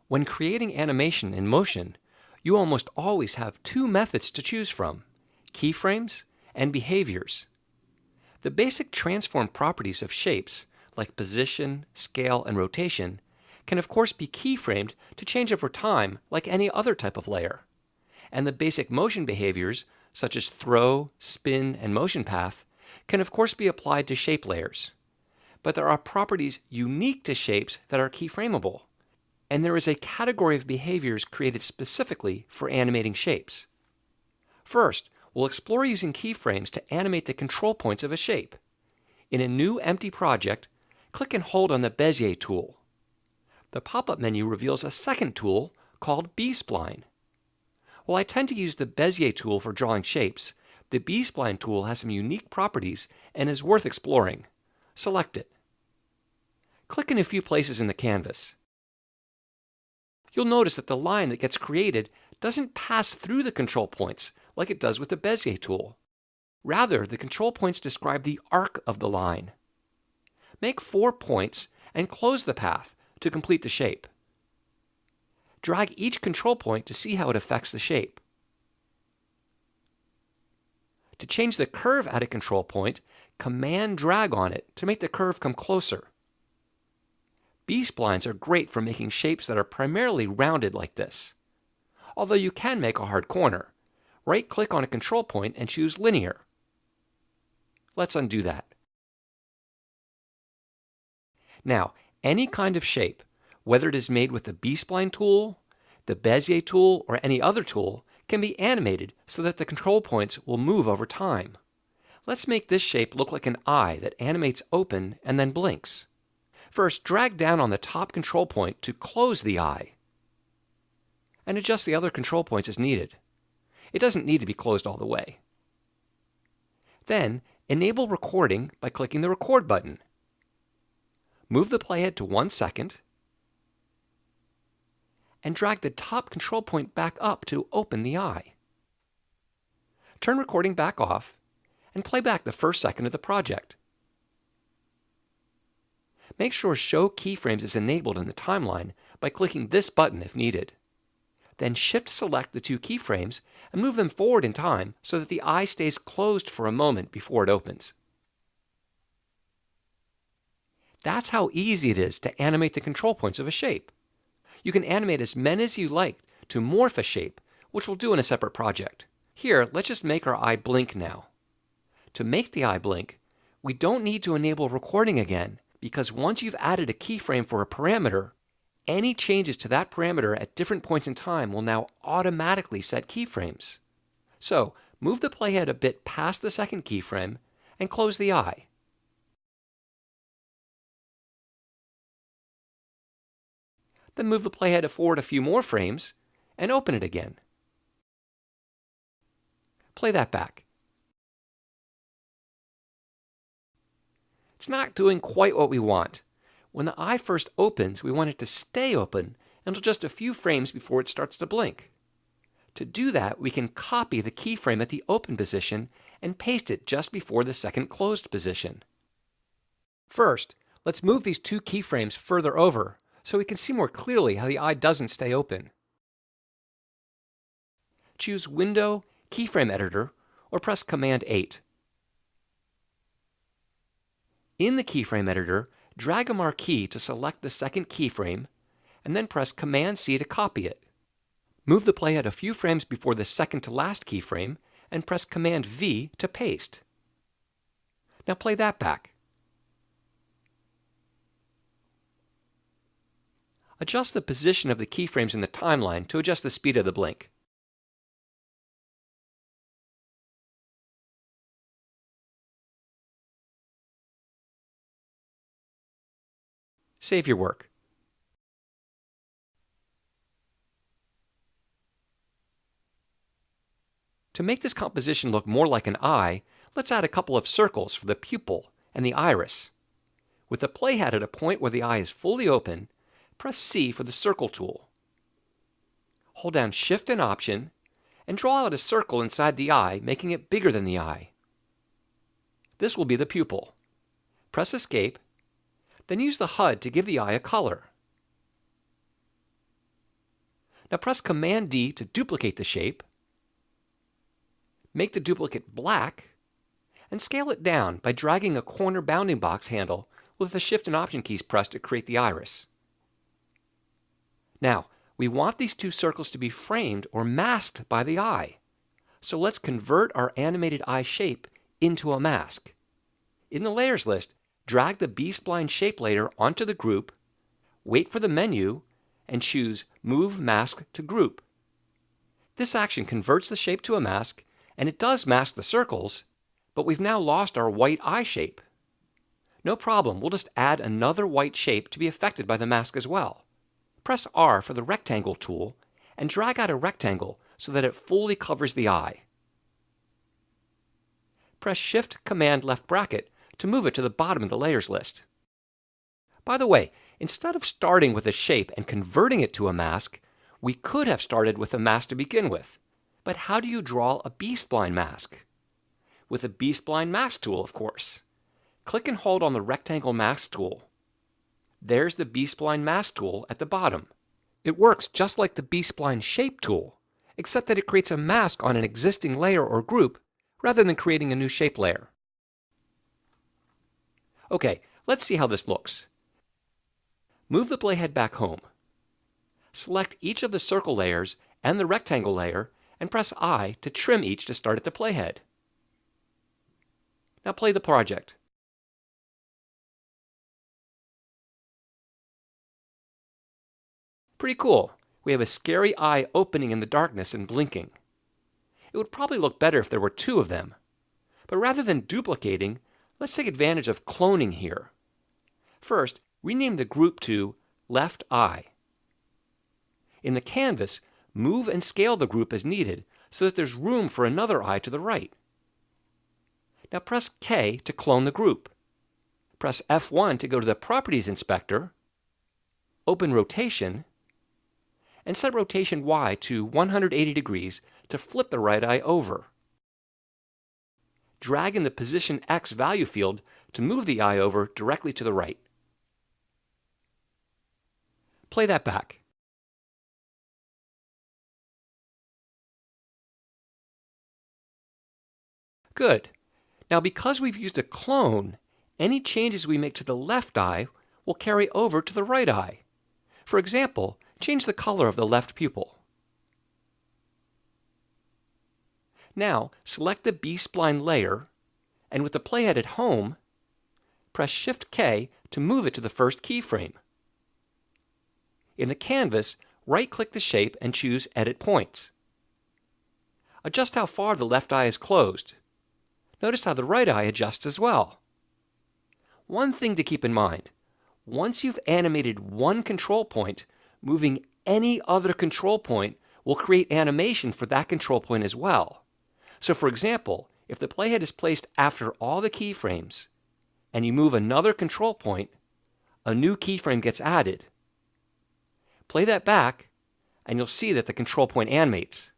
When creating animation in motion, you almost always have two methods to choose from: keyframes and behaviors. The basic transform properties of shapes, like position, scale, and rotation, can of course be keyframed to change over time like any other type of layer. And the basic motion behaviors, such as throw, spin, and motion path, can of course be applied to shape layers. But there are properties unique to shapes that are keyframeable, and there is a category of behaviors created specifically for animating shapes. First, we'll explore using keyframes to animate the control points of a shape. In a new empty project, click and hold on the Bezier tool. The pop-up menu reveals a second tool called B-spline. While I tend to use the Bezier tool for drawing shapes, the B-spline tool has some unique properties and is worth exploring. Select it. Click in a few places in the canvas. You'll notice that the line that gets created doesn't pass through the control points like it does with the Bezier tool. Rather, the control points describe the arc of the line. Make 4 points and close the path to complete the shape. Drag each control point to see how it affects the shape. To change the curve at a control point, Command drag on it to make the curve come closer. B-splines are great for making shapes that are primarily rounded like this. Although you can make a hard corner. Right-click on a control point and choose Linear. Let's undo that. Now, any kind of shape, whether it is made with the B-spline tool, the Bezier tool, or any other tool, can be animated so that the control points will move over time. Let's make this shape look like an eye that animates open and then blinks. First, drag down on the top control point to close the eye, and adjust the other control points as needed. It doesn't need to be closed all the way. Then, enable recording by clicking the Record button. Move the playhead to 1 second, and drag the top control point back up to open the eye. Turn recording back off, and play back the first second of the project. Make sure Show Keyframes is enabled in the timeline by clicking this button if needed. Then Shift-select the 2 keyframes and move them forward in time so that the eye stays closed for a moment before it opens. That's how easy it is to animate the control points of a shape. You can animate as many as you like to morph a shape, which we'll do in a separate project. Here, let's just make our eye blink now. To make the eye blink, we don't need to enable recording again, because once you've added a keyframe for a parameter, any changes to that parameter at different points in time will now automatically set keyframes. So, move the playhead a bit past the second keyframe and close the eye. Then move the playhead forward a few more frames and open it again. Play that back. It's not doing quite what we want. When the eye first opens, we want it to stay open until just a few frames before it starts to blink. To do that, we can copy the keyframe at the open position and paste it just before the second closed position. First, let's move these 2 keyframes further over so we can see more clearly how the eye doesn't stay open. Choose Window, Keyframe Editor, or press Command 8. In the Keyframe Editor, drag a marquee to select the second keyframe, and then press Command-C to copy it. Move the playhead a few frames before the second to last keyframe, and press Command-V to paste. Now play that back. Adjust the position of the keyframes in the timeline to adjust the speed of the blink. Save your work. To make this composition look more like an eye, let's add a couple of circles for the pupil and the iris. With the playhead at a point where the eye is fully open, press C for the Circle tool. Hold down Shift and Option, and draw out a circle inside the eye, making it bigger than the eye. This will be the pupil. Press Escape, then use the HUD to give the eye a color. Now press Command D to duplicate the shape, make the duplicate black, and scale it down by dragging a corner bounding box handle with the Shift and Option keys pressed to create the iris. Now, we want these two circles to be framed or masked by the eye. So let's convert our animated eye shape into a mask. In the Layers list, drag the B-spline shape layer onto the group, wait for the menu, and choose Move Mask to Group. This action converts the shape to a mask, and it does mask the circles, but we've now lost our white eye shape. No problem, we'll just add another white shape to be affected by the mask as well. Press R for the Rectangle tool and drag out a rectangle so that it fully covers the eye. Press Shift Command left bracket to move it to the bottom of the Layers list. By the way, instead of starting with a shape and converting it to a mask, we could have started with a mask to begin with. But how do you draw a B-spline mask? With the B-spline mask tool, of course. Click and hold on the Rectangle Mask tool. There's the B-spline mask tool at the bottom. It works just like the B-spline shape tool, except that it creates a mask on an existing layer or group rather than creating a new shape layer. Okay, let's see how this looks. Move the playhead back home. Select each of the circle layers and the rectangle layer and press I to trim each to start at the playhead. Now play the project. Pretty cool. We have a scary eye opening in the darkness and blinking. It would probably look better if there were two of them. But rather than duplicating, let's take advantage of cloning here. First, rename the group to Left Eye. In the canvas, move and scale the group as needed so that there's room for another eye to the right. Now press K to clone the group. Press F1 to go to the Properties Inspector, open Rotation, and set rotation Y to 180 degrees to flip the right eye over. Drag in the Position X value field to move the eye over directly to the right. Play that back. Good. Now because we've used a clone, any changes we make to the left eye will carry over to the right eye. For example, change the color of the left pupil. Now, select the B-spline layer, and with the playhead at home, press Shift-K to move it to the first keyframe. In the canvas, right-click the shape and choose Edit Points. Adjust how far the left eye is closed. Notice how the right eye adjusts as well. One thing to keep in mind, once you've animated one control point, moving any other control point will create animation for that control point as well. So for example, if the playhead is placed after all the keyframes, and you move another control point, a new keyframe gets added. Play that back, and you'll see that the control point animates.